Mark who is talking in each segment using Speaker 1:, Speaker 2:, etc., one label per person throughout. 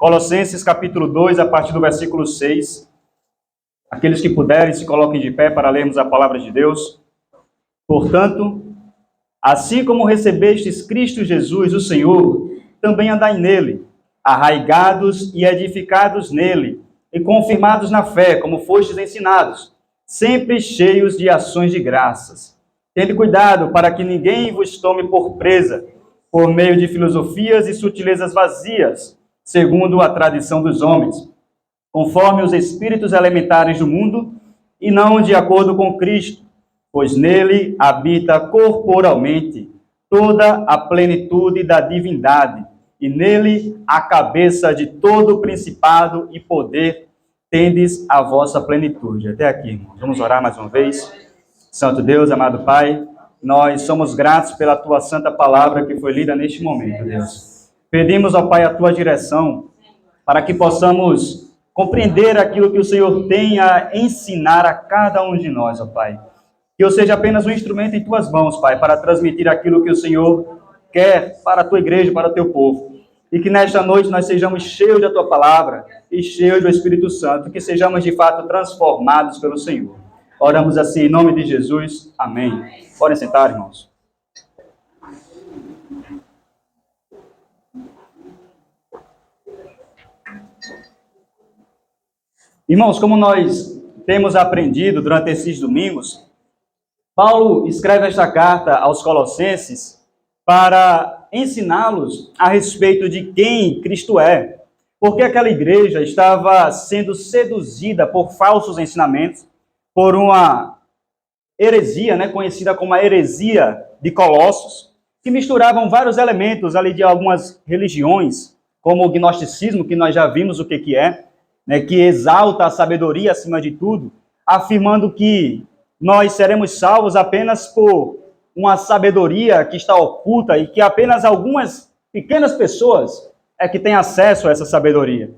Speaker 1: Colossenses capítulo 2, a partir do versículo 6. Aqueles que puderem, se coloquem de pé para lermos a palavra de Deus. Portanto, assim como recebestes Cristo Jesus, o Senhor, também andai nele, arraigados e edificados nele, e confirmados na fé, como fostes ensinados, sempre cheios de ações de graças. Tende cuidado para que ninguém vos tome por presa, por meio de filosofias e sutilezas vazias, segundo a tradição dos homens, conforme os espíritos elementares do mundo, e não de acordo com Cristo, pois nele habita corporalmente toda a plenitude da divindade, e nele a cabeça de todo principado e poder tendes a vossa plenitude. Até aqui, irmãos. Vamos orar mais uma vez. Santo Deus, amado Pai, nós somos gratos pela Tua santa palavra que foi lida neste momento, Deus. Pedimos ao Pai a Tua direção para que possamos compreender aquilo que o Senhor tem a ensinar a cada um de nós, ó Pai. Que eu seja apenas um instrumento em Tuas mãos, Pai, para transmitir aquilo que o Senhor quer para a Tua igreja, para o Teu povo. E que nesta noite nós sejamos cheios da Tua palavra e cheios do Espírito Santo, que sejamos de fato transformados pelo Senhor. Oramos assim em nome de Jesus. Amém. Podem sentar, irmãos. Irmãos, como nós temos aprendido durante esses domingos, Paulo escreve esta carta aos Colossenses para ensiná-los a respeito de quem Cristo é, porque aquela igreja estava sendo seduzida por falsos ensinamentos, por uma heresia, conhecida como a heresia de Colossos, que misturavam vários elementos ali de algumas religiões, como o gnosticismo, que nós já vimos o que é, que exalta a sabedoria acima de tudo, afirmando que nós seremos salvos apenas por uma sabedoria que está oculta e que apenas algumas pequenas pessoas é que têm acesso a essa sabedoria.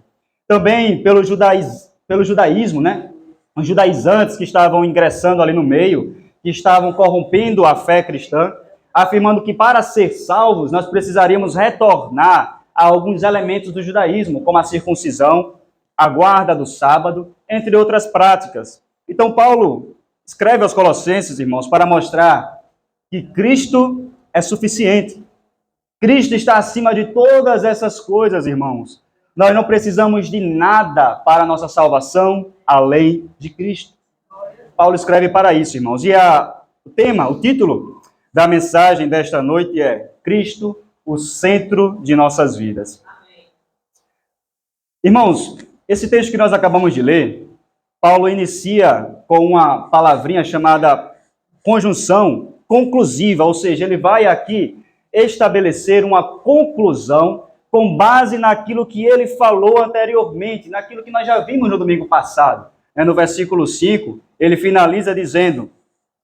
Speaker 1: Também pelo judaísmo, os judaizantes que estavam ingressando ali no meio, que estavam corrompendo a fé cristã, afirmando que para ser salvos nós precisaríamos retornar a alguns elementos do judaísmo, como a circuncisão, a guarda do sábado, entre outras práticas. Então Paulo escreve aos Colossenses, irmãos, para mostrar que Cristo é suficiente. Cristo está acima de todas essas coisas, irmãos. Nós não precisamos de nada para a nossa salvação, além de Cristo. Paulo escreve para isso, irmãos. E o título da mensagem desta noite é Cristo, o centro de nossas vidas. Irmãos, esse texto que nós acabamos de ler, Paulo inicia com uma palavrinha chamada conjunção conclusiva, ou seja, ele vai aqui estabelecer uma conclusão com base naquilo que ele falou anteriormente, naquilo que nós já vimos no domingo passado. No versículo 5, ele finaliza dizendo: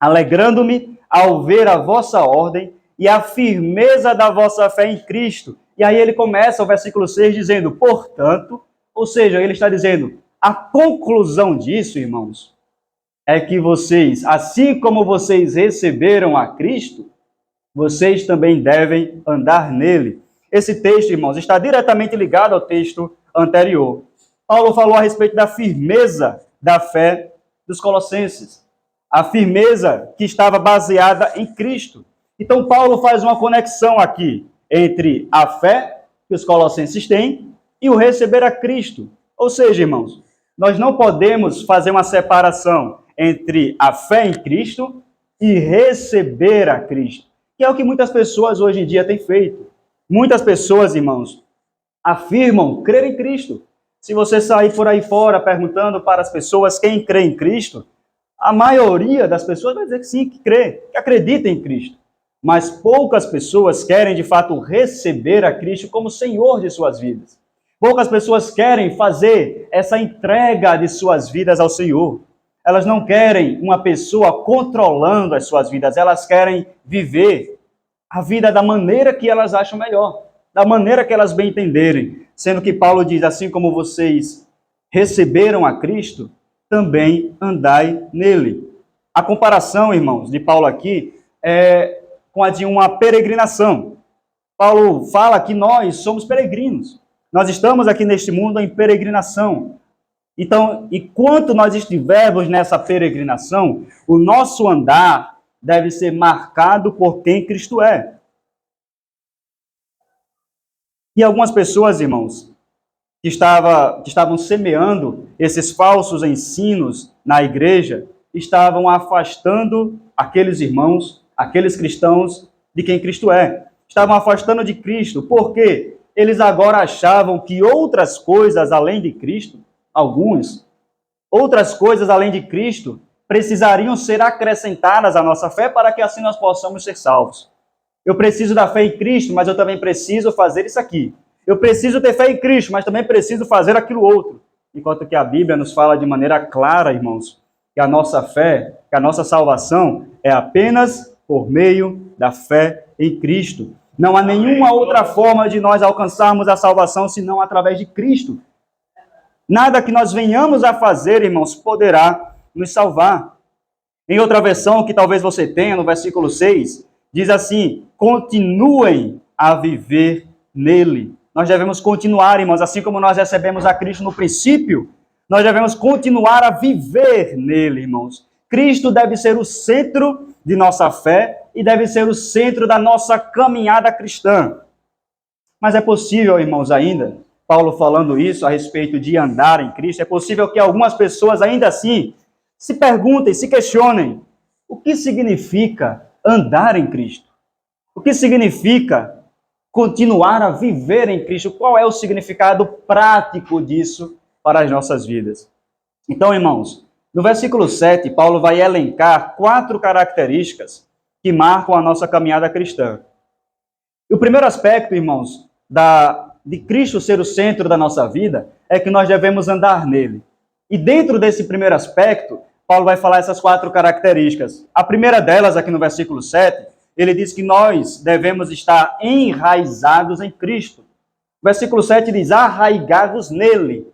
Speaker 1: alegrando-me ao ver a vossa ordem e a firmeza da vossa fé em Cristo. E aí ele começa o versículo 6 dizendo, portanto, ou seja, ele está dizendo, a conclusão disso, irmãos, é que vocês, assim como vocês receberam a Cristo, vocês também devem andar nele. Esse texto, irmãos, está diretamente ligado ao texto anterior. Paulo falou a respeito da firmeza da fé dos colossenses. A firmeza que estava baseada em Cristo. Então, Paulo faz uma conexão aqui entre a fé que os colossenses têm e o receber a Cristo. Ou seja, irmãos, nós não podemos fazer uma separação entre a fé em Cristo e receber a Cristo, que é o que muitas pessoas hoje em dia têm feito. Muitas pessoas, irmãos, afirmam crer em Cristo. Se você sair por aí fora perguntando para as pessoas quem crê em Cristo, a maioria das pessoas vai dizer que sim, que crê, que acredita em Cristo. Mas poucas pessoas querem, de fato, receber a Cristo como Senhor de suas vidas. Poucas pessoas querem fazer essa entrega de suas vidas ao Senhor. Elas não querem uma pessoa controlando as suas vidas, elas querem viver a vida da maneira que elas acham melhor, da maneira que elas bem entenderem. Sendo que Paulo diz, assim como vocês receberam a Cristo, também andai nele. A comparação, irmãos, de Paulo aqui é com a de uma peregrinação. Paulo fala que nós somos peregrinos. Nós estamos aqui neste mundo em peregrinação. Então, enquanto nós estivermos nessa peregrinação, o nosso andar deve ser marcado por quem Cristo é. E algumas pessoas, irmãos, que estavam semeando esses falsos ensinos na igreja, estavam afastando aqueles irmãos, aqueles cristãos, de quem Cristo é. Estavam afastando de Cristo. Por quê? Eles agora achavam que outras coisas além de Cristo, outras coisas além de Cristo, precisariam ser acrescentadas à nossa fé para que assim nós possamos ser salvos. Eu preciso da fé em Cristo, mas eu também preciso fazer isso aqui. Eu preciso ter fé em Cristo, mas também preciso fazer aquilo outro. Enquanto que a Bíblia nos fala de maneira clara, irmãos, que a nossa fé, que a nossa salvação é apenas por meio da fé em Cristo. Não há nenhuma outra forma de nós alcançarmos a salvação senão através de Cristo. Nada que nós venhamos a fazer, irmãos, poderá nos salvar. Em outra versão, que talvez você tenha, no versículo 6, diz assim: continuem a viver nele. Nós devemos continuar, irmãos, assim como nós recebemos a Cristo no princípio, nós devemos continuar a viver nele, irmãos. Cristo deve ser o centro de nossa fé e deve ser o centro da nossa caminhada cristã. Mas é possível, irmãos, ainda, Paulo falando isso a respeito de andar em Cristo, é possível que algumas pessoas ainda assim se perguntem, se questionem, o que significa andar em Cristo? O que significa continuar a viver em Cristo? Qual é o significado prático disso para as nossas vidas? Então, irmãos, no versículo 7, Paulo vai elencar 4 características que marcam a nossa caminhada cristã. E o primeiro aspecto, irmãos, de Cristo ser o centro da nossa vida, é que nós devemos andar nele. E dentro desse primeiro aspecto, Paulo vai falar essas 4 características. A primeira delas, aqui no versículo 7, ele diz que nós devemos estar enraizados em Cristo. O versículo 7 diz: arraigados nele.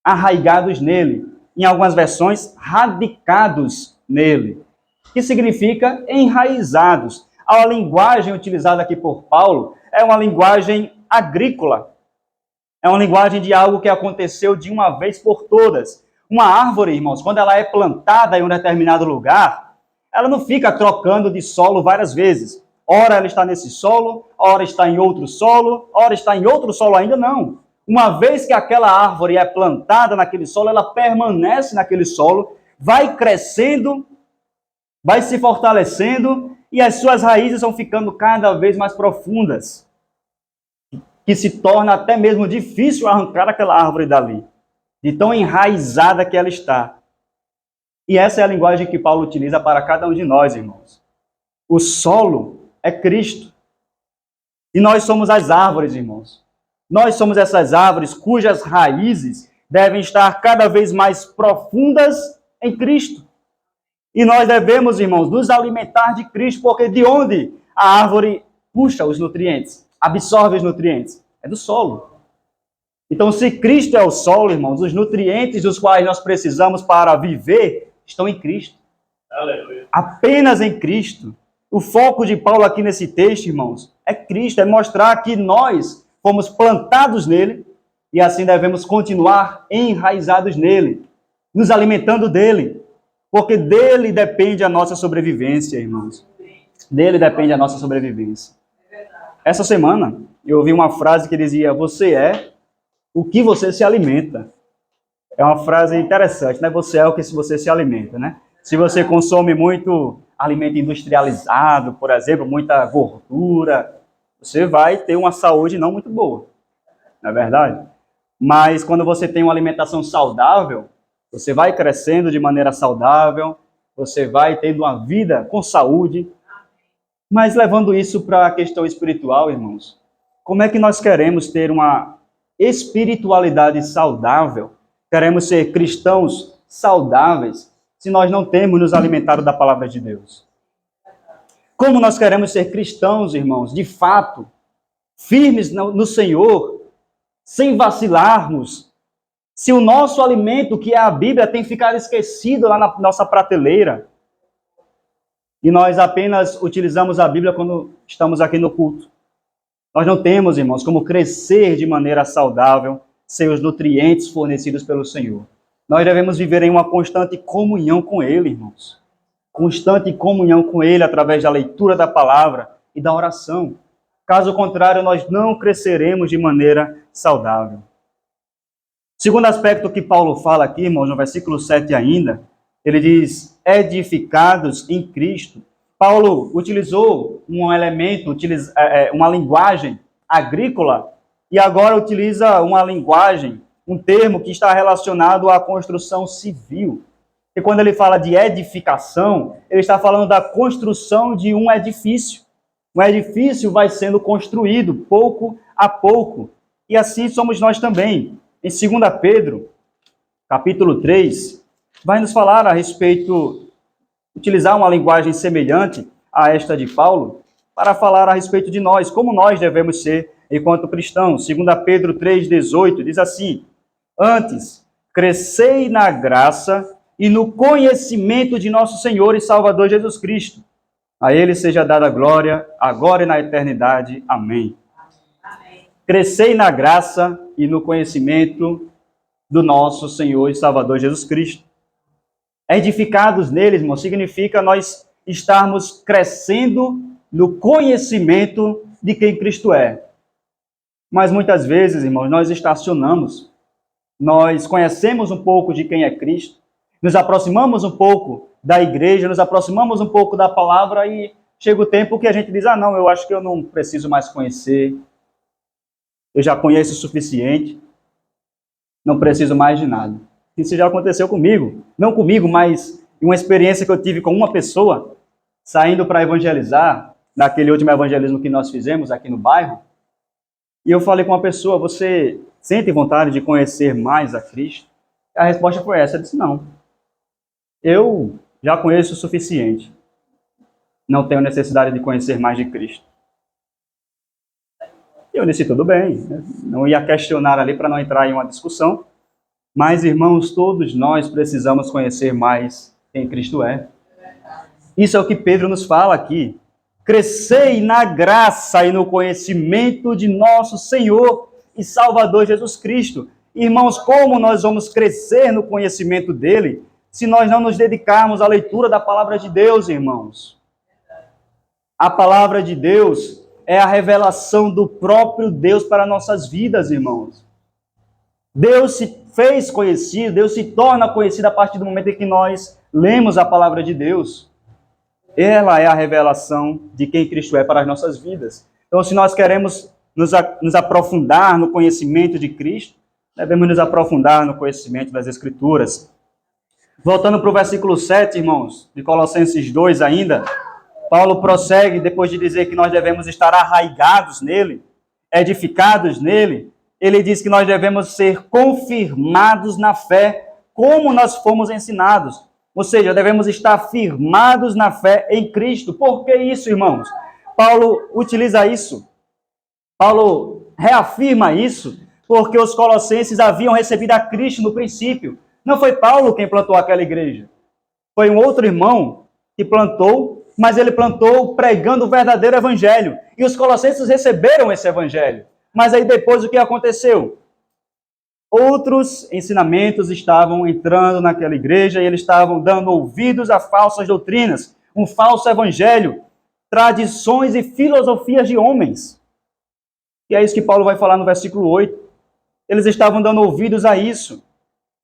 Speaker 1: Arraigados nele. Em algumas versões, radicados nele. Que significa enraizados. A linguagem utilizada aqui por Paulo é uma linguagem agrícola. É uma linguagem de algo que aconteceu de uma vez por todas. Uma árvore, irmãos, quando ela é plantada em um determinado lugar, ela não fica trocando de solo várias vezes. Ora ela está nesse solo, ora está em outro solo, ora está em outro solo ainda, não. Uma vez que aquela árvore é plantada naquele solo, ela permanece naquele solo, vai crescendo, vai se fortalecendo e as suas raízes vão ficando cada vez mais profundas, que se torna até mesmo difícil arrancar aquela árvore dali, de tão enraizada que ela está. E essa é a linguagem que Paulo utiliza para cada um de nós, irmãos. O solo é Cristo. E nós somos as árvores, irmãos. Nós somos essas árvores cujas raízes devem estar cada vez mais profundas em Cristo. E nós devemos, irmãos, nos alimentar de Cristo, porque de onde a árvore puxa os nutrientes, absorve os nutrientes? É do solo. Então, se Cristo é o solo, irmãos, os nutrientes dos quais nós precisamos para viver estão em Cristo. Aleluia. Apenas em Cristo. O foco de Paulo aqui nesse texto, irmãos, é Cristo, é mostrar que nós fomos plantados nele e assim devemos continuar enraizados nele, nos alimentando dele, porque dele depende a nossa sobrevivência, irmãos. Dele depende a nossa sobrevivência. Essa semana, eu ouvi uma frase que dizia: você é o que você se alimenta. É uma frase interessante, né? Você é o que você se alimenta, né? Se você consome muito alimento industrializado, por exemplo, muita gordura, você vai ter uma saúde não muito boa, não é verdade? Mas quando você tem uma alimentação saudável, você vai crescendo de maneira saudável, você vai tendo uma vida com saúde. Mas levando isso para a questão espiritual, irmãos, como é que nós queremos ter uma espiritualidade saudável? Queremos ser cristãos saudáveis se nós não temos nos alimentado da palavra de Deus? Como nós queremos ser cristãos, irmãos, de fato, firmes no Senhor, sem vacilarmos, se o nosso alimento, que é a Bíblia, tem ficado esquecido lá na nossa prateleira e nós apenas utilizamos a Bíblia quando estamos aqui no culto? Nós não temos, irmãos, como crescer de maneira saudável sem os nutrientes fornecidos pelo Senhor. Nós devemos viver em uma constante comunhão com Ele, irmãos. Constante comunhão com Ele através da leitura da palavra e da oração. Caso contrário, nós não cresceremos de maneira saudável. Segundo aspecto que Paulo fala aqui, irmãos, no versículo 7 ainda, ele diz, edificados em Cristo. Paulo utilizou um elemento, uma linguagem agrícola, e agora utiliza uma linguagem, um termo que está relacionado à construção civil. E quando ele fala de edificação, ele está falando da construção de um edifício. Um edifício vai sendo construído pouco a pouco. E assim somos nós também. Em 2 Pedro, capítulo 3, vai nos falar a respeito, utilizar uma linguagem semelhante a esta de Paulo, para falar a respeito de nós, como nós devemos ser enquanto cristãos. 2 Pedro 3,18 diz assim, antes, crescei na graça e no conhecimento de nosso Senhor e Salvador Jesus Cristo. A Ele seja dada a glória, agora e na eternidade. Amém. Amém. Crescei na graça e no conhecimento do nosso Senhor e Salvador Jesus Cristo. Edificados nele, irmão, significa nós estarmos crescendo no conhecimento de quem Cristo é. Mas muitas vezes, irmãos, nós estacionamos, nós conhecemos um pouco de quem é Cristo, nos aproximamos um pouco da igreja, nos aproximamos um pouco da palavra e chega o tempo que a gente diz, não, eu acho que eu não preciso mais conhecer, eu já conheço o suficiente, não preciso mais de nada. Isso já aconteceu comigo, não comigo, mas uma experiência que eu tive com uma pessoa, saindo para evangelizar, naquele último evangelismo que nós fizemos aqui no bairro, e eu falei com uma pessoa, você sente vontade de conhecer mais a Cristo? A resposta foi essa, eu disse, não. Eu já conheço o suficiente. Não tenho necessidade de conhecer mais de Cristo. Eu disse, tudo bem. Não ia questionar ali para não entrar em uma discussão. Mas, irmãos, todos nós precisamos conhecer mais quem Cristo é. Isso é o que Pedro nos fala aqui. Crescei na graça e no conhecimento de nosso Senhor e Salvador Jesus Cristo. Irmãos, como nós vamos crescer no conhecimento dele se nós não nos dedicarmos à leitura da palavra de Deus, irmãos? A palavra de Deus é a revelação do próprio Deus para nossas vidas, irmãos. Deus se fez conhecido, Deus se torna conhecido a partir do momento em que nós lemos a palavra de Deus. Ela é a revelação de quem Cristo é para as nossas vidas. Então, se nós queremos nos aprofundar no conhecimento de Cristo, devemos nos aprofundar no conhecimento das Escrituras. Voltando para o versículo 7, irmãos, de Colossenses 2 ainda, Paulo prossegue, depois de dizer que nós devemos estar arraigados nele, edificados nele, ele diz que nós devemos ser confirmados na fé, como nós fomos ensinados. Ou seja, devemos estar firmados na fé em Cristo. Por que isso, irmãos? Paulo utiliza isso. Paulo reafirma isso, porque os colossenses haviam recebido a Cristo no princípio. Não foi Paulo quem plantou aquela igreja. Foi um outro irmão que plantou, mas ele plantou pregando o verdadeiro evangelho. E os colossenses receberam esse evangelho. Mas aí depois o que aconteceu? Outros ensinamentos estavam entrando naquela igreja e eles estavam dando ouvidos a falsas doutrinas, um falso evangelho, tradições e filosofias de homens. E é isso que Paulo vai falar no versículo 8. Eles estavam dando ouvidos a isso.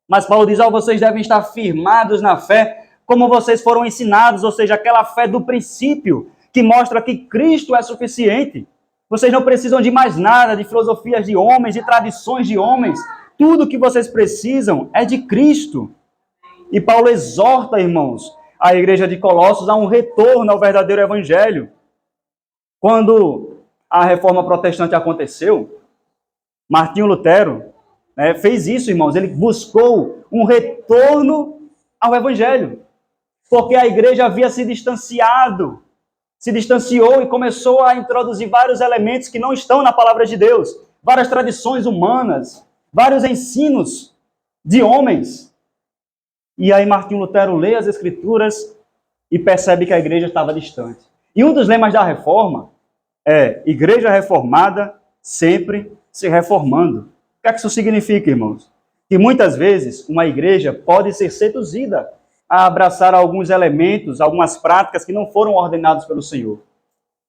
Speaker 1: Mas Paulo diz, vocês devem estar firmados na fé, como vocês foram ensinados, ou seja, aquela fé do princípio, que mostra que Cristo é suficiente. Vocês não precisam de mais nada, de filosofias de homens, de tradições de homens. Tudo que vocês precisam é de Cristo. E Paulo exorta, irmãos, a igreja de Colossos a um retorno ao verdadeiro evangelho. Quando a reforma protestante aconteceu, Martinho Lutero fez isso, irmãos. Ele buscou um retorno ao evangelho. Porque a igreja havia se distanciou e começou a introduzir vários elementos que não estão na palavra de Deus. Várias tradições humanas, vários ensinos de homens. E aí Martinho Lutero lê as Escrituras e percebe que a igreja estava distante. E um dos lemas da reforma é igreja reformada sempre se reformando. O que é que isso significa, irmãos? Que muitas vezes uma igreja pode ser seduzida a abraçar alguns elementos, algumas práticas que não foram ordenados pelo Senhor.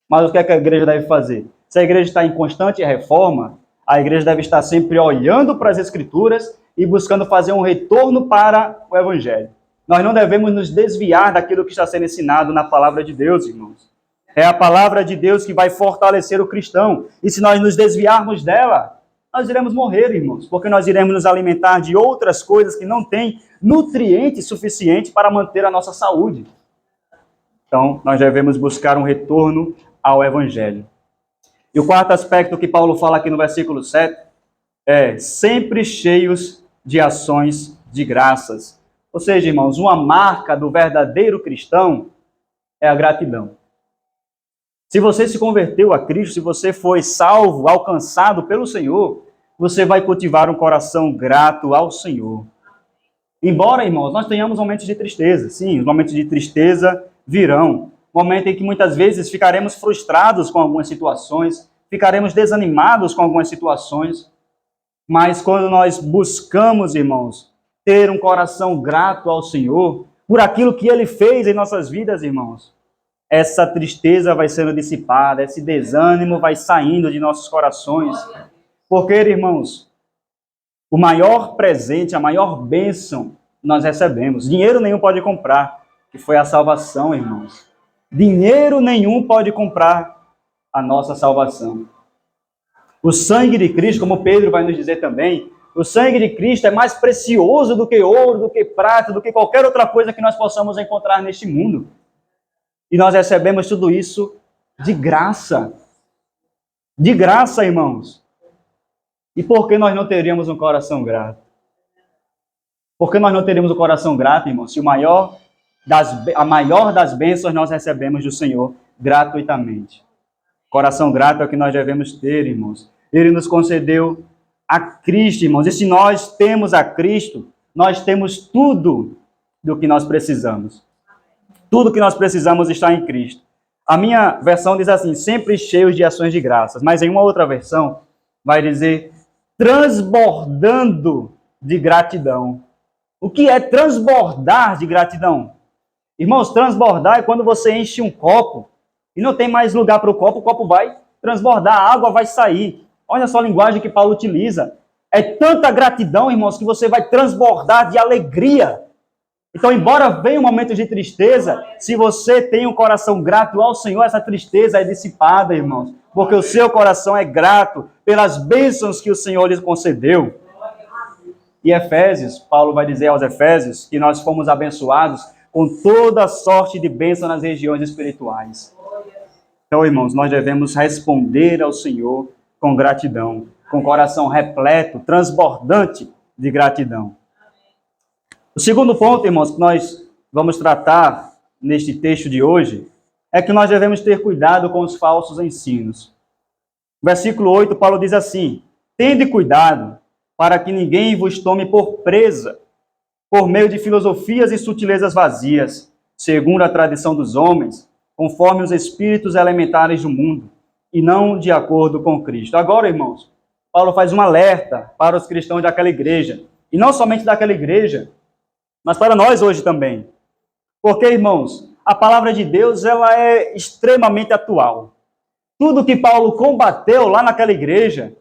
Speaker 1: Mas o que é que a igreja deve fazer? Se a igreja está em constante reforma, a igreja deve estar sempre olhando para as Escrituras e buscando fazer um retorno para o Evangelho. Nós não devemos nos desviar daquilo que está sendo ensinado na palavra de Deus, irmãos. É a palavra de Deus que vai fortalecer o cristão. E se nós nos desviarmos dela, nós iremos morrer, irmãos, porque nós iremos nos alimentar de outras coisas que não têm nutrientes suficientes para manter a nossa saúde. Então, nós devemos buscar um retorno ao Evangelho. E o quarto aspecto que Paulo fala aqui no versículo 7 é sempre cheios de ações de graças. Ou seja, irmãos, uma marca do verdadeiro cristão é a gratidão. Se você se converteu a Cristo, se você foi salvo, alcançado pelo Senhor, você vai cultivar um coração grato ao Senhor. Embora, irmãos, nós tenhamos momentos de tristeza. Sim, os momentos de tristeza virão. Momento em que muitas vezes ficaremos frustrados com algumas situações, ficaremos desanimados com algumas situações. Mas quando nós buscamos, irmãos, ter um coração grato ao Senhor, por aquilo que Ele fez em nossas vidas, irmãos, essa tristeza vai sendo dissipada, esse desânimo vai saindo de nossos corações. Porque, irmãos, o maior presente, a maior bênção nós recebemos, dinheiro nenhum pode comprar, que foi a salvação, irmãos. Dinheiro nenhum pode comprar a nossa salvação. O sangue de Cristo, como Pedro vai nos dizer também, o sangue de Cristo é mais precioso do que ouro, do que prata, do que qualquer outra coisa que nós possamos encontrar neste mundo. E nós recebemos tudo isso de graça. De graça, irmãos. E por que nós não teríamos um coração grato? Por que nós não teríamos um coração grato, irmãos? Se a maior das bênçãos nós recebemos do Senhor gratuitamente. Coração grato é o que nós devemos ter, irmãos. Ele nos concedeu a Cristo, irmãos. E se nós temos a Cristo, nós temos tudo do que nós precisamos. Tudo que nós precisamos está em Cristo. A minha versão diz assim, sempre cheios de ações de graças. Mas em uma outra versão vai dizer, transbordando de gratidão. O que é transbordar de gratidão? Irmãos, transbordar é quando você enche um copo e não tem mais lugar para o copo vai transbordar, a água vai sair. Olha só a linguagem que Paulo utiliza. É tanta gratidão, irmãos, que você vai transbordar de alegria. Então, embora venha um momento de tristeza, se você tem um coração grato ao Senhor, essa tristeza é dissipada, irmãos. Porque o seu coração é grato pelas bênçãos que o Senhor lhes concedeu. E Efésios, Paulo vai dizer aos Efésios que nós fomos abençoados com toda sorte de bênção nas regiões espirituais. Então, irmãos, nós devemos responder ao Senhor com gratidão, com coração repleto, transbordante de gratidão. O segundo ponto, irmãos, que nós vamos tratar neste texto de hoje, é que nós devemos ter cuidado com os falsos ensinos. Versículo 8, Paulo diz assim, tende cuidado para que ninguém vos tome por presa, por meio de filosofias e sutilezas vazias, segundo a tradição dos homens, conforme os espíritos elementares do mundo, e não de acordo com Cristo. Agora, irmãos, Paulo faz um alerta para os cristãos daquela igreja, e não somente daquela igreja, mas para nós hoje também. Porque, irmãos, a palavra de Deus ela é extremamente atual. Tudo que Paulo combateu lá naquela igreja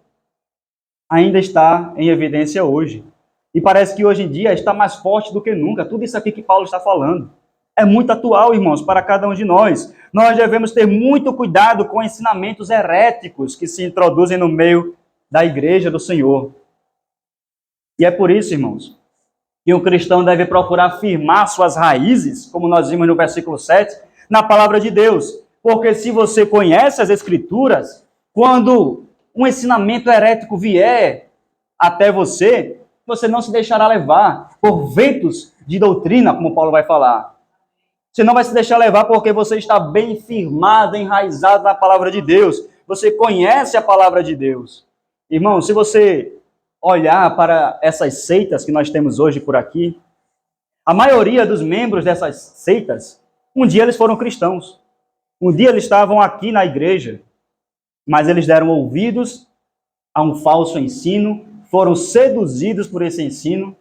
Speaker 1: ainda está em evidência hoje. E parece que hoje em dia está mais forte do que nunca. Tudo isso aqui que Paulo está falando é muito atual, irmãos, para cada um de nós. Nós devemos ter muito cuidado com ensinamentos heréticos que se introduzem no meio da igreja do Senhor. E é por isso, irmãos, que um cristão deve procurar firmar suas raízes, como nós vimos no versículo 7, na palavra de Deus. Porque se você conhece as Escrituras, quando um ensinamento herético vier até você, você não se deixará levar por ventos de doutrina, como Paulo vai falar. Você não vai se deixar levar porque você está bem firmado, enraizado na palavra de Deus. Você conhece a palavra de Deus. Irmão, se você olhar para essas seitas que nós temos hoje por aqui, a maioria dos membros dessas seitas, um dia eles foram cristãos. Um dia eles estavam aqui na igreja. mas eles deram ouvidos a um falso ensino, foram seduzidos por esse ensino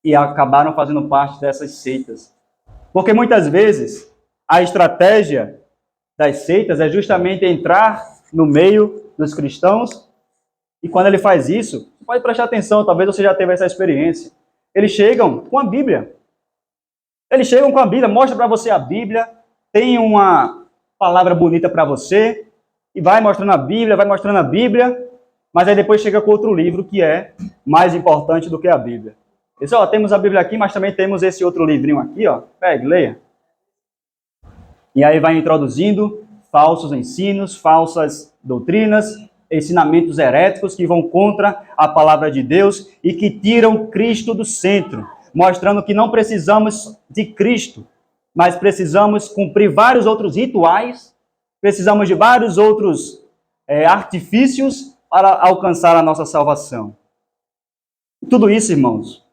Speaker 1: e acabaram fazendo parte dessas seitas. Porque muitas vezes a estratégia das seitas é justamente entrar no meio dos cristãos, e quando ele faz isso, pode prestar atenção, talvez você já teve essa experiência. Eles chegam com a Bíblia. Eles chegam com a Bíblia, mostra para você a Bíblia, tem uma palavra bonita para você, e vai mostrando a Bíblia, mas aí depois chega com outro livro que é mais importante do que a Bíblia. Isso, ó, temos a Bíblia aqui, mas também temos esse outro livrinho aqui, ó. Pegue, leia. E aí vai introduzindo falsos ensinos, falsas doutrinas, ensinamentos heréticos que vão contra a palavra de Deus e que tiram Cristo do centro, mostrando que não precisamos de Cristo, mas precisamos cumprir vários outros rituais, precisamos de vários outros artifícios para alcançar a nossa salvação. Tudo isso, irmãos,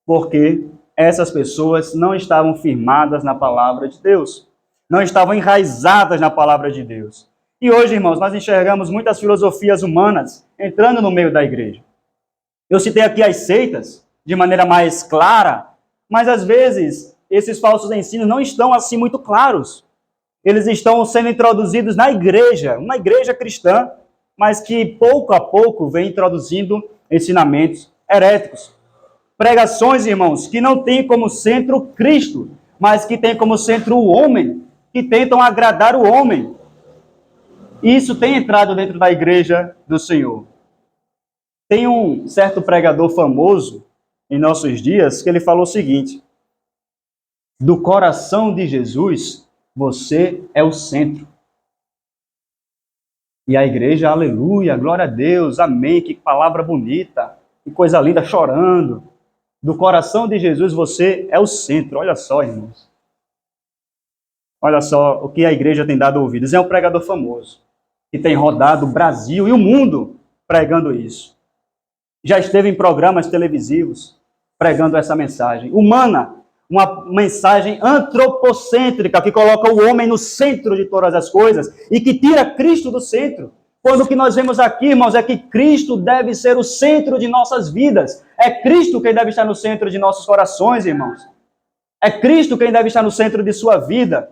Speaker 1: porque essas pessoas não estavam firmadas na palavra de Deus, não estavam enraizadas na palavra de Deus. E hoje, irmãos, nós enxergamos muitas filosofias humanas entrando no meio da igreja. Eu citei aqui as seitas de maneira mais clara, mas às vezes esses falsos ensinos não estão assim muito claros. Eles estão sendo introduzidos na igreja, uma igreja cristã, mas que pouco a pouco vem introduzindo ensinamentos heréticos. Pregações, irmãos, que não têm como centro Cristo, mas que têm como centro o homem, que tentam agradar o homem. E isso tem entrado dentro da igreja do Senhor. Tem um certo pregador famoso em nossos dias que ele falou o seguinte: do coração de Jesus, você é o centro. E a igreja, aleluia, glória a Deus, amém, que palavra bonita, que coisa linda, chorando. Do coração de Jesus, você é o centro. Olha só, irmãos. Olha só o que a igreja tem dado ouvidos. É um pregador famoso, que tem rodado o Brasil e o mundo pregando isso. Já esteve em programas televisivos pregando essa mensagem humana, uma mensagem antropocêntrica que coloca o homem no centro de todas as coisas e que tira Cristo do centro. Quando o que nós vemos aqui, irmãos, é que Cristo deve ser o centro de nossas vidas. É Cristo quem deve estar no centro de nossos corações, irmãos. É Cristo quem deve estar no centro de sua vida.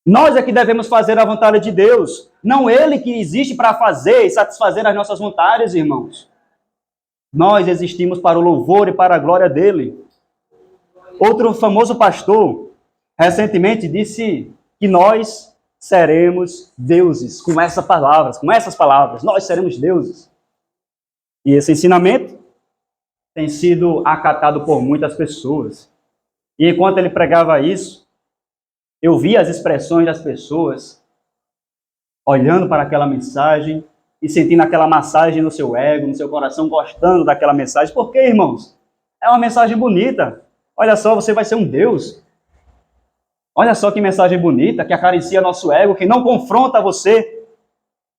Speaker 1: Nós é que devemos fazer a vontade de Deus, não Ele que existe para fazer e satisfazer as nossas vontades, irmãos. Nós existimos para o louvor e para a glória dEle. Outro famoso pastor recentemente disse que nós seremos deuses, com essas palavras, nós seremos deuses. E esse ensinamento tem sido acatado por muitas pessoas. E enquanto ele pregava isso, eu vi as expressões das pessoas olhando para aquela mensagem e sentindo aquela massagem no seu ego, no seu coração, gostando daquela mensagem. Por quê, irmãos? É uma mensagem bonita. Olha só, você vai ser um Deus. Olha só que mensagem bonita, que acaricia nosso ego, que não confronta você,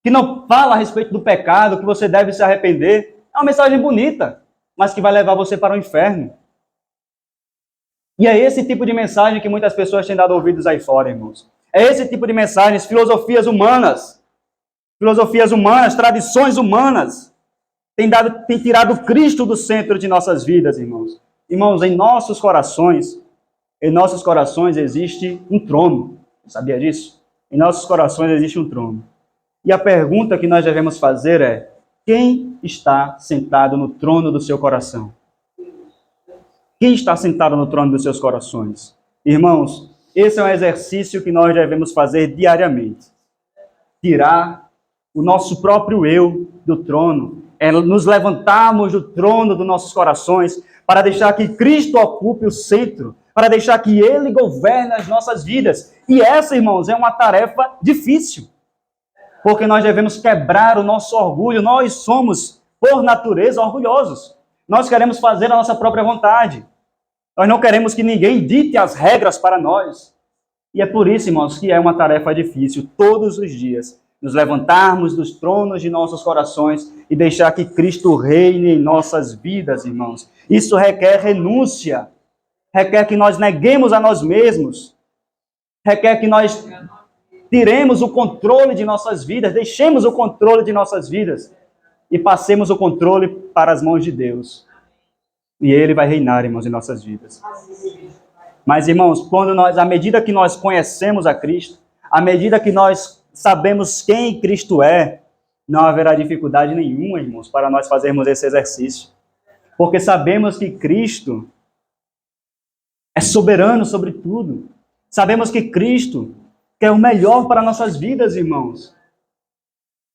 Speaker 1: que não fala a respeito do pecado, que você deve se arrepender. É uma mensagem bonita, mas que vai levar você para o inferno. E é esse tipo de mensagem que muitas pessoas têm dado ouvidos aí fora, irmãos. É esse tipo de mensagens, filosofias humanas, tradições humanas, tem tirado Cristo do centro de nossas vidas, irmãos. Irmãos, em nossos corações existe um trono. Sabia disso? Em nossos corações existe um trono. E a pergunta que nós devemos fazer é: quem está sentado no trono do seu coração? Quem está sentado no trono dos seus corações? Irmãos, esse é um exercício que nós devemos fazer diariamente. Tirar o nosso próprio eu do trono, nos levantarmos do trono dos nossos corações para deixar que Cristo ocupe o centro, para deixar que Ele governe as nossas vidas. E essa, irmãos, é uma tarefa difícil, porque nós devemos quebrar o nosso orgulho. Nós somos, por natureza, orgulhosos. Nós queremos fazer a nossa própria vontade. Nós não queremos que ninguém dite as regras para nós. E é por isso, irmãos, que é uma tarefa difícil, todos os dias, nos levantarmos dos tronos de nossos corações e deixar que Cristo reine em nossas vidas, irmãos. Isso requer renúncia, requer que nós neguemos a nós mesmos, requer que nós tiremos o controle de nossas vidas, deixemos o controle de nossas vidas e passemos o controle para as mãos de Deus. E Ele vai reinar, irmãos, em nossas vidas. Mas, irmãos, à medida que nós conhecemos a Cristo, à medida que nós sabemos quem Cristo é, não haverá dificuldade nenhuma, irmãos, para nós fazermos esse exercício. Porque sabemos que Cristo é soberano sobre tudo. Sabemos que Cristo quer o melhor para nossas vidas, irmãos.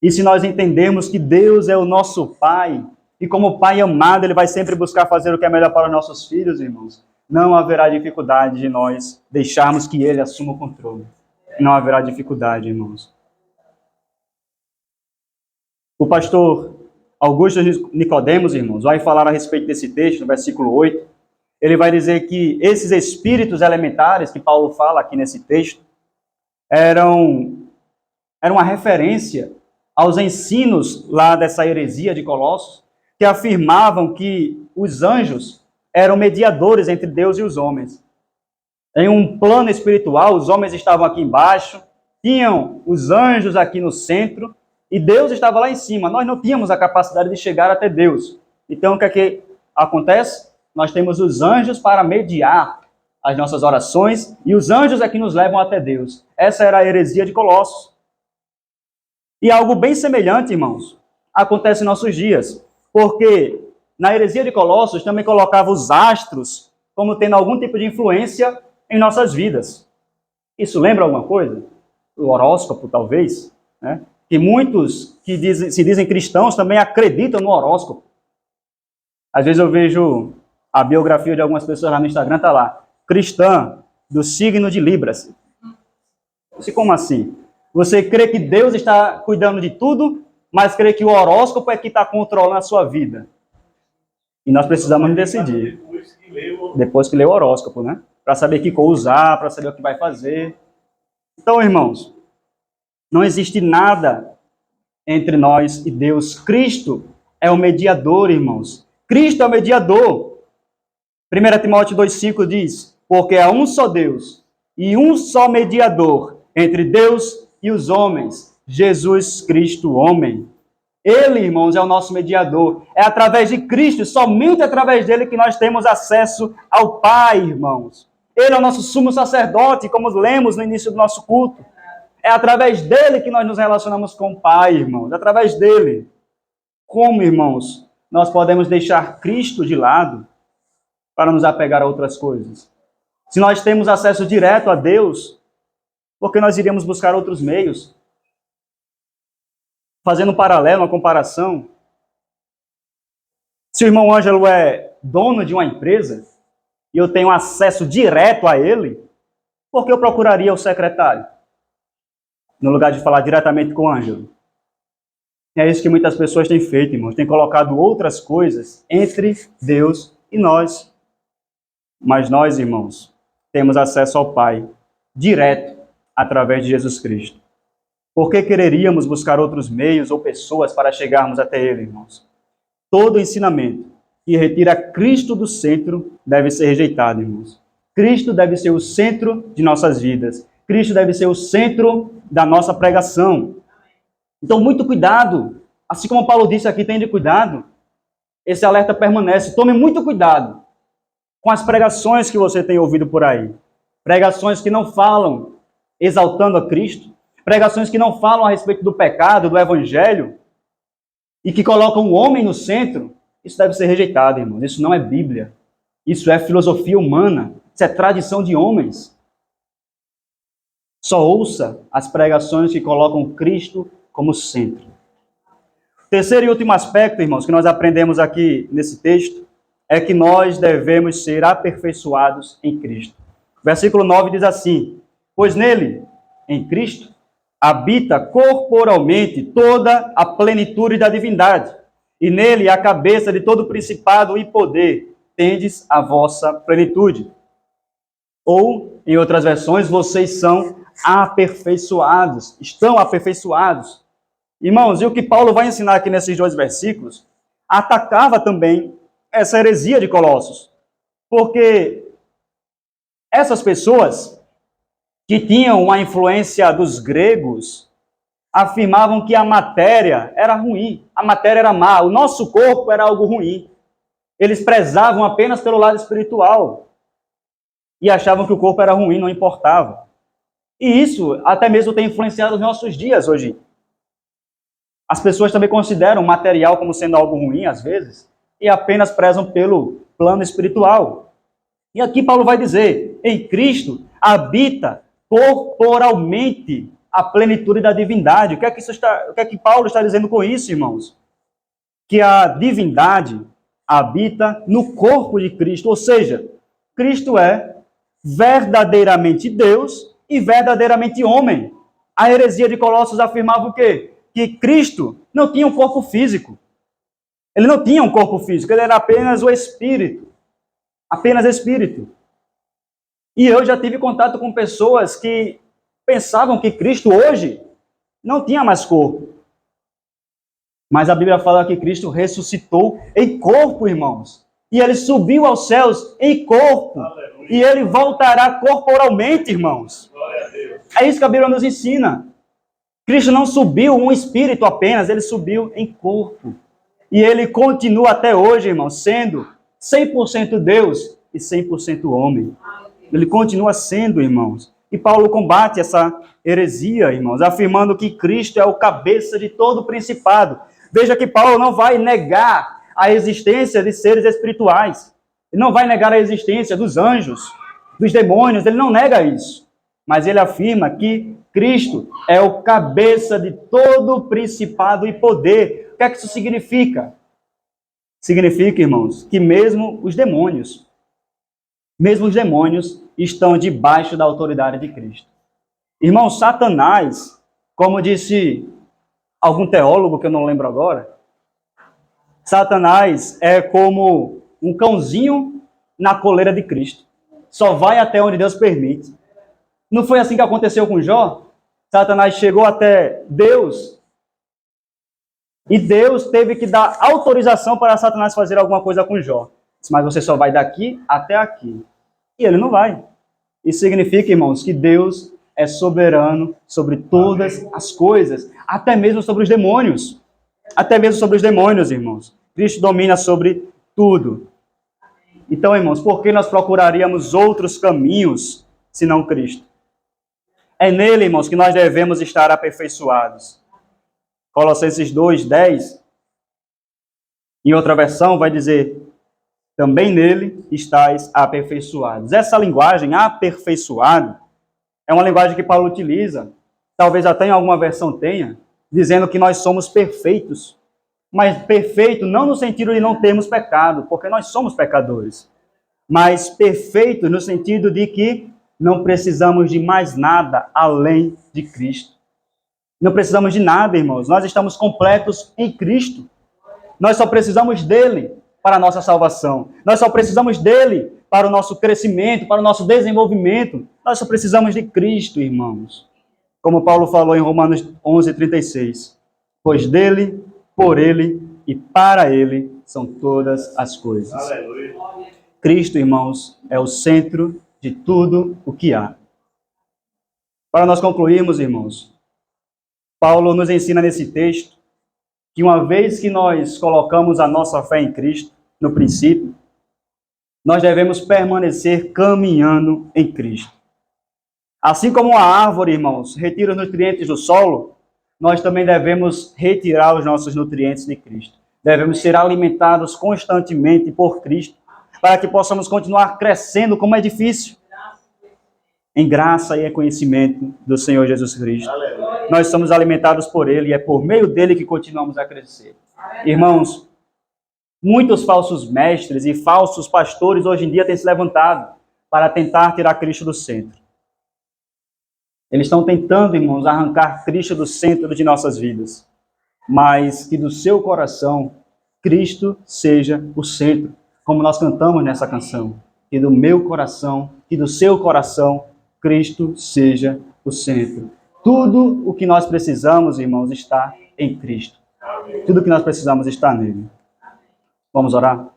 Speaker 1: E se nós entendermos que Deus é o nosso Pai, e como Pai amado, Ele vai sempre buscar fazer o que é melhor para os nossos filhos, irmãos, não haverá dificuldade de nós deixarmos que Ele assuma o controle. Não haverá dificuldade, irmãos. O pastor Augusto Nicodemos, irmãos, vai falar a respeito desse texto, no versículo 8. Ele vai dizer que esses espíritos elementares que Paulo fala aqui nesse texto eram uma referência aos ensinos lá dessa heresia de Colossos, que afirmavam que os anjos eram mediadores entre Deus e os homens. Em um plano espiritual, os homens estavam aqui embaixo, tinham os anjos aqui no centro, e Deus estava lá em cima. Nós não tínhamos a capacidade de chegar até Deus. Então, o que é que acontece? Nós temos os anjos para mediar as nossas orações, e os anjos é que nos levam até Deus. Essa era a heresia de Colossos. E algo bem semelhante, irmãos, acontece em nossos dias. Porque na heresia de Colossos também colocava os astros como tendo algum tipo de influência em nossas vidas. Isso lembra alguma coisa? O horóscopo, talvez, né? Que muitos que se dizem cristãos também acreditam no horóscopo. Às vezes eu vejo a biografia de algumas pessoas lá no Instagram, está lá, cristã do signo de Libras. Como assim? Você crê que Deus está cuidando de tudo, mas crê que o horóscopo é que está controlando a sua vida. E nós precisamos decidir. Depois que lê o horóscopo, né? Para saber que cor usar, para saber o que vai fazer. Então, irmãos, não existe nada entre nós e Deus. Cristo é o mediador, irmãos. Cristo é o mediador. 1 Timóteo 2,5 diz, porque há um só Deus e um só mediador entre Deus e os homens, Jesus Cristo, homem. Ele, irmãos, é o nosso mediador. É através de Cristo, somente através dele que nós temos acesso ao Pai, irmãos. Ele é o nosso sumo sacerdote, como lemos no início do nosso culto. É através dele que nós nos relacionamos com o Pai, irmãos. É através dele. Como, irmãos, nós podemos deixar Cristo de lado para nos apegar a outras coisas? Se nós temos acesso direto a Deus, por que nós iríamos buscar outros meios? Fazendo um paralelo, uma comparação, se o irmão Ângelo é dono de uma empresa e eu tenho acesso direto a ele, por que eu procuraria o secretário? No lugar de falar diretamente com o Ângelo. É isso que muitas pessoas têm feito, irmãos. Têm colocado outras coisas entre Deus e nós. Mas nós, irmãos, temos acesso ao Pai direto através de Jesus Cristo. Por que quereríamos buscar outros meios ou pessoas para chegarmos até Ele, irmãos? Todo ensinamento que retira Cristo do centro deve ser rejeitado, irmãos. Cristo deve ser o centro de nossas vidas. Cristo deve ser o centro da nossa pregação. Então, muito cuidado. Assim como Paulo disse aqui, tenha cuidado. Esse alerta permanece. Tome muito cuidado com as pregações que você tem ouvido por aí. Pregações que não falam exaltando a Cristo. Pregações que não falam a respeito do pecado, do evangelho. E que colocam o homem no centro. Isso deve ser rejeitado, irmãos. Isso não é Bíblia. Isso é filosofia humana. Isso é tradição de homens. Só ouça as pregações que colocam Cristo como centro. Terceiro e último aspecto, irmãos, que nós aprendemos aqui nesse texto, é que nós devemos ser aperfeiçoados em Cristo. Versículo 9 diz assim, pois nele, em Cristo, habita corporalmente toda a plenitude da divindade, e nele a cabeça de todo principado e poder, tendes a vossa plenitude. Ou, em outras versões, vocês são aperfeiçoados, estão aperfeiçoados. Irmãos, e o que Paulo vai ensinar aqui nesses dois versículos, atacava também essa heresia de Colossos. Porque essas pessoas que tinham uma influência dos gregos, afirmavam que a matéria era ruim, a matéria era má, o nosso corpo era algo ruim. Eles prezavam apenas pelo lado espiritual e achavam que o corpo era ruim, não importava. E isso até mesmo tem influenciado os nossos dias hoje. As pessoas também consideram o material como sendo algo ruim, às vezes, e apenas prezam pelo plano espiritual. E aqui Paulo vai dizer, em Cristo habita corporalmente a plenitude da divindade. O que é que Paulo está dizendo com isso, irmãos? Que a divindade habita no corpo de Cristo, ou seja, Cristo é verdadeiramente Deus e verdadeiramente homem. A heresia de Colossos afirmava o quê? Que Cristo não tinha um corpo físico. Ele não tinha um corpo físico, ele era apenas o Espírito. Apenas Espírito. E eu já tive contato com pessoas que pensavam que Cristo hoje não tinha mais corpo. Mas a Bíblia fala que Cristo ressuscitou em corpo, irmãos. E ele subiu aos céus em corpo. Aleluia. E ele voltará corporalmente, irmãos. É isso que a Bíblia nos ensina. Cristo não subiu um espírito apenas, ele subiu em corpo. E ele continua até hoje, irmãos, sendo 100% Deus e 100% homem. Ele continua sendo, irmãos. E Paulo combate essa heresia, irmãos, afirmando que Cristo é o cabeça de todo o principado. Veja que Paulo não vai negar a existência de seres espirituais. Ele não vai negar a existência dos anjos, dos demônios, ele não nega isso. Mas ele afirma que Cristo é o cabeça de todo o principado e poder. O que é que isso significa? Significa, irmãos, que mesmo os demônios estão debaixo da autoridade de Cristo. Irmão, Satanás, como disse algum teólogo que eu não lembro agora, Satanás é como um cãozinho na coleira de Cristo. Só vai até onde Deus permite. Não foi assim que aconteceu com Jó? Satanás chegou até Deus e Deus teve que dar autorização para Satanás fazer alguma coisa com Jó. Mas você só vai daqui até aqui. E ele não vai. Isso significa, irmãos, que Deus é soberano sobre todas as coisas, até mesmo sobre os demônios. Até mesmo sobre os demônios, irmãos. Cristo domina sobre tudo. Então, irmãos, por que nós procuraríamos outros caminhos senão Cristo? É nele, irmãos, que nós devemos estar aperfeiçoados. Colossenses 2:10, em outra versão, vai dizer: também nele estáis aperfeiçoados. Essa linguagem, aperfeiçoado, é uma linguagem que Paulo utiliza, talvez até em alguma versão tenha, dizendo que nós somos perfeitos. Mas perfeito não no sentido de não termos pecado, porque nós somos pecadores. Mas perfeito no sentido de que não precisamos de mais nada além de Cristo. Não precisamos de nada, irmãos. Nós estamos completos em Cristo. Nós só precisamos dele para a nossa salvação. Nós só precisamos dele para o nosso crescimento, para o nosso desenvolvimento. Nós só precisamos de Cristo, irmãos. Como Paulo falou em Romanos 11:36. Pois dele, por ele e para ele são todas as coisas. Aleluia. Cristo, irmãos, é o centro de tudo o que há. Para nós concluirmos, irmãos, Paulo nos ensina nesse texto que uma vez que nós colocamos a nossa fé em Cristo, no princípio, nós devemos permanecer caminhando em Cristo. Assim como a árvore, irmãos, retira os nutrientes do solo, nós também devemos retirar os nossos nutrientes de Cristo. Devemos ser alimentados constantemente por Cristo, para que possamos continuar crescendo como edifício, em graça e em conhecimento do Senhor Jesus Cristo. Aleluia. Nós somos alimentados por Ele e é por meio dele que continuamos a crescer. Irmãos, muitos falsos mestres e falsos pastores hoje em dia têm se levantado para tentar tirar Cristo do centro. Eles estão tentando, irmãos, arrancar Cristo do centro de nossas vidas. Mas que do seu coração, Cristo seja o centro. Como nós cantamos nessa canção. Que do meu coração, que do seu coração, Cristo seja o centro. Tudo o que nós precisamos, irmãos, está em Cristo. Tudo o que nós precisamos está nele. Vamos orar?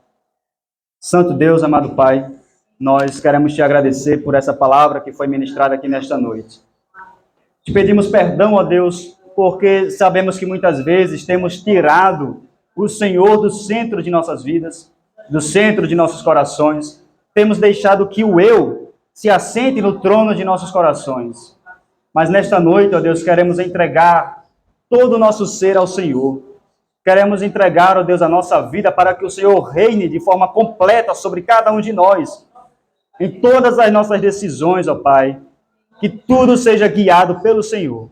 Speaker 1: Santo Deus, amado Pai, nós queremos te agradecer por essa palavra que foi ministrada aqui nesta noite. Te pedimos perdão, ó Deus, porque sabemos que muitas vezes temos tirado o Senhor do centro de nossas vidas, do centro de nossos corações. Temos deixado que o eu se assente no trono de nossos corações. Mas nesta noite, ó Deus, queremos entregar todo o nosso ser ao Senhor. Queremos entregar, ó Deus, a nossa vida para que o Senhor reine de forma completa sobre cada um de nós. Em todas as nossas decisões, ó Pai, que tudo seja guiado pelo Senhor.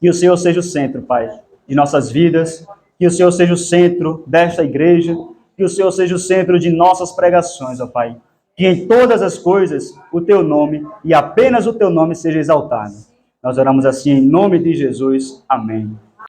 Speaker 1: Que o Senhor seja o centro, Pai, de nossas vidas. Que o Senhor seja o centro desta igreja. Que o Senhor seja o centro de nossas pregações, ó Pai. Que em todas as coisas o Teu nome e apenas o Teu nome seja exaltado. Nós oramos assim em nome de Jesus. Amém.